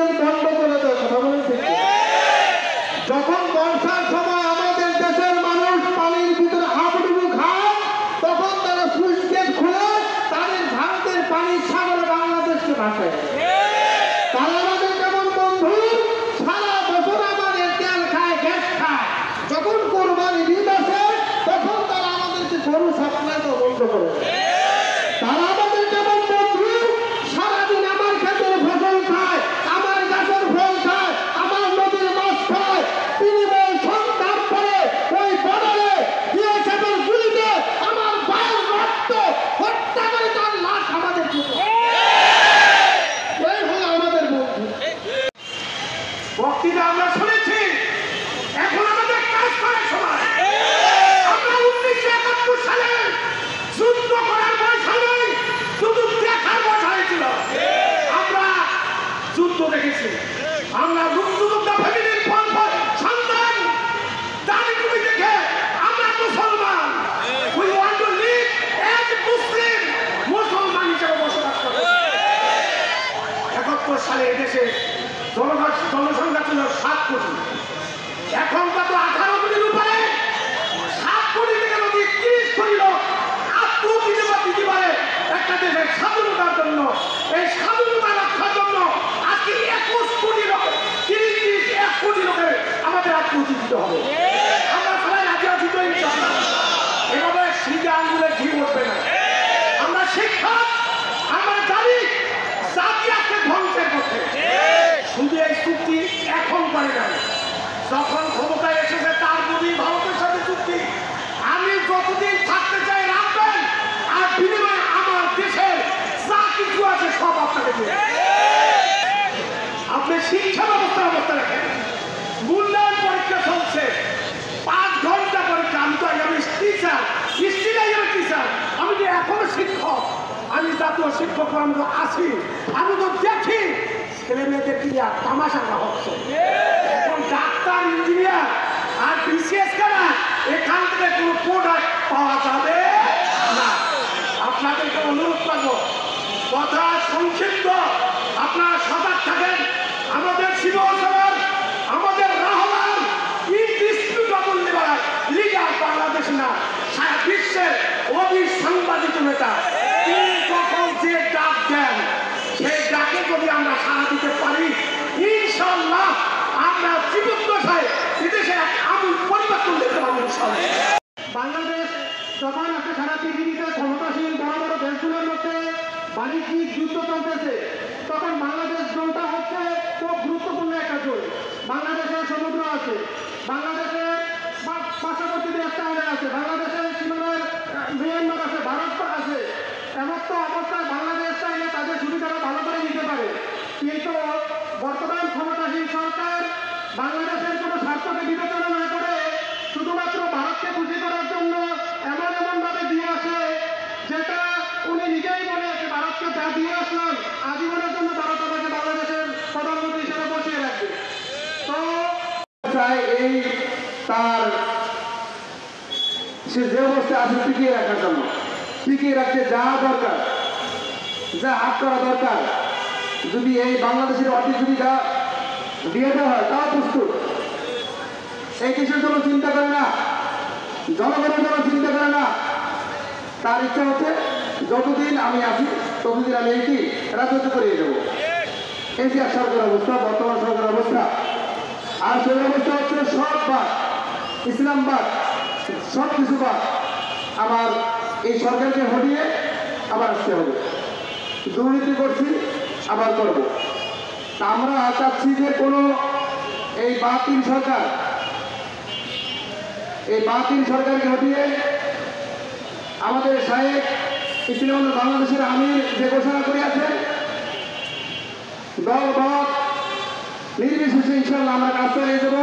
Tubewell বন্ধ করে দেয়, কথা বলেন ঠিক? যখন বর্ষার সময় আমাদের দেশের মানুষ পানির ভিতরে হাবুডুবু খায়, তখন তারা সুইচ গেট খুলে তাদের ভারতের পানি সাগরে বাংলাদেশকে ভাসায়। তারা আমাদের কেমন বন্ধু, সারা বছর আমাদের তেল খায়, গ্যাস খায়। যখন কোরবানি ঈদ আসে তখন তারা আমাদেরকে গরু সাপ্লাই বন্ধ করে দেয়। তারা আমাদের কেমন বন্ধু, সারাদিন আমার ক্ষেতের ফসল খায়, আমার গাছের ফল খায়, আমার নদীর মাছ খায়, বিনিময় সন্তান পরে ওই বর্ডারে বিএসএফের গুলিতে আমার ভাইয়ের রক্ত হত্যা করে তার লাশ আমাদের দিতে। এই হলো আমাদের বন্ধু। বক্তৃতা আমরা শুনেছি, এখন আমাদের কাজ করার সময়। আমরা 1971 সালে যুদ্ধ করার বয়স নেই, শুধু দেখার বয়স হয়েছিল। আমরা যুদ্ধ দেখেছি, আমরা মুক্তিযোদ্ধা ফ্যামিলির সন্তান, দাড়ি টুপি দেখে আমরা মুসলমান। We want to live as Muslim, মুসলমান হিসেবে বসবাস করব। 71 সালে এদেশে জনসংখ্যা ছিল 7 কোটি, এখন কত 18 কোটির উপরে। 7 কোটি থেকে যদি 30 কোটি লোক আত্মপ্রতিভা দিতে পারে একটা দেশের স্বাধীনতার জন্য, এই স্বাধীনতা রক্ষার জন্য আজকে 21 কোটি লোক, 1 কোটি লোকের আমাদের আত্মহত্যা দিতে হবে। আমরা সবাই রাজি আছি তো ইনশাআল্লাহ? এভাবে সিধে আঙ্গুলে ঘি উঠবে না। আমরা শিক্ষক, আমরা জানি জাতি আজকে ধ্বংসের পথে। শুধু এই চুক্তি এখন করে নাই, যখন ক্ষমতায় এসেছে তার যদি ভারতের সাথে চুক্তি, আমি যতদিন থাকতে চাই রাখবেন, আর বিনিময়ে আমার দেশের যা কিছু আছে সব আপনাকে দেব। আপনি শিক্ষা ব্যবস্থার অবস্থা রাখেন, মূল্যায়ন পরীক্ষা চলছে, 5 ঘন্টা পরীক্ষা। আমি তো আমি টিচার, টিচার, আমি যে এখনো শিক্ষক, আমি জাতীয় শিক্ষক, আমি তো আছি, আমি তো দেখি ছেলে মেয়েদের ক্রিয়া তামাশা হচ্ছে। এখন ডাক্তার, ইঞ্জিনিয়ার আর বিশেষ করা এখান থেকে কোনো প্রোডাক্ট পাওয়া যাবে না। আপনাদেরকে অনুরোধ করবো, কথা সংক্ষিপ্ত, আপনারা সজাগ থাকেন। আমাদের শিবসভার, আমাদের রাহমান ইনডিসপিউটেবল লিডার বাংলাদেশ না, সারা বিশ্বের অবিসাংবাদিক নেতা। তিনি যখন যে ডাক দেন, সেই ডাকে যদি আমরা সাড়া দিতে পারি, ইনশাআল্লাহ আমরা জীবদ্দশায় এদেশে এক আমূল পরিবর্তন দেখতে পাবো ইনশাআল্লাহ। বাংলাদেশ যখন একটা সারা পৃথিবীতে ক্ষমতাশীল বড় বড় দেশগুলোর মধ্যে বাণিজ্যিক যুদ্ধ চলতেছে, তখন বাংলাদেশ জোনটা হচ্ছে খুব গুরুত্বপূর্ণ একটা জোন। বাংলাদেশের সমুদ্র আছে, বাংলাদেশের পার্শ্ববর্তী একটা আছে, বাংলাদেশের সীমানায় মিয়ানমার আছে, ভারত আছে। এমন তো অবস্থায় বাংলাদেশ চাইলে তাদের সুবিধাটা ভালো করে নিতে পারে, কিন্তু বর্তমান ক্ষমতাসীন সরকার বাংলাদেশের কোনো স্বার্থকে বিবেচনা না করে শুধুমাত্র ভারতকে খুশি করার জন্য এমন ভাবে দিয়ে আসে, যেটা উনি নিজেই বলে ভারতকে যা দিয়ে আসলাম আজীবনের জন্য ভারত আমাকে বাংলাদেশের প্রধানমন্ত্রী হিসেবে বসিয়ে রাখবে। তো চাই এই তার সে যে অবস্থায় আছে টিকিয়ে রাখার জন্য, টিকিয়ে রাখতে যা দরকার, যা হাত করা দরকার, যদি এই বাংলাদেশের অর্ধেক সুবিধা দিয়ে দেওয়া হয় তাও প্রস্তুত। এই দেশের জন্য চিন্তা করে না, জনগণের জন্য চিন্তা করে না। তার ইচ্ছা হচ্ছে যতদিন আমি আছি ততদিন আমি এইটি রাজত্ব করিয়ে দেবো। এই যে সরকারের অবস্থা, বর্তমান সরকারের অবস্থা। আর সেই অবস্থা হচ্ছে সব বাদ, ইসলামবাদ, সব কিছু বাদ আমার এই সরকারকে হটিয়ে আবার আসতে হবে। দুর্নীতি করছি, আবার করব। আমরা চাচ্ছি যে কোনো এই বাতিল সরকার, এই বাতিল সরকারকে হটিয়ে আমাদের শাহেখ ইসলাম বাংলাদেশের আমির যে ঘোষণা করিয়াছে, দল নির্বিশেষে ইনশাআল্লাহ আমরা কাজ চালিয়ে দেব।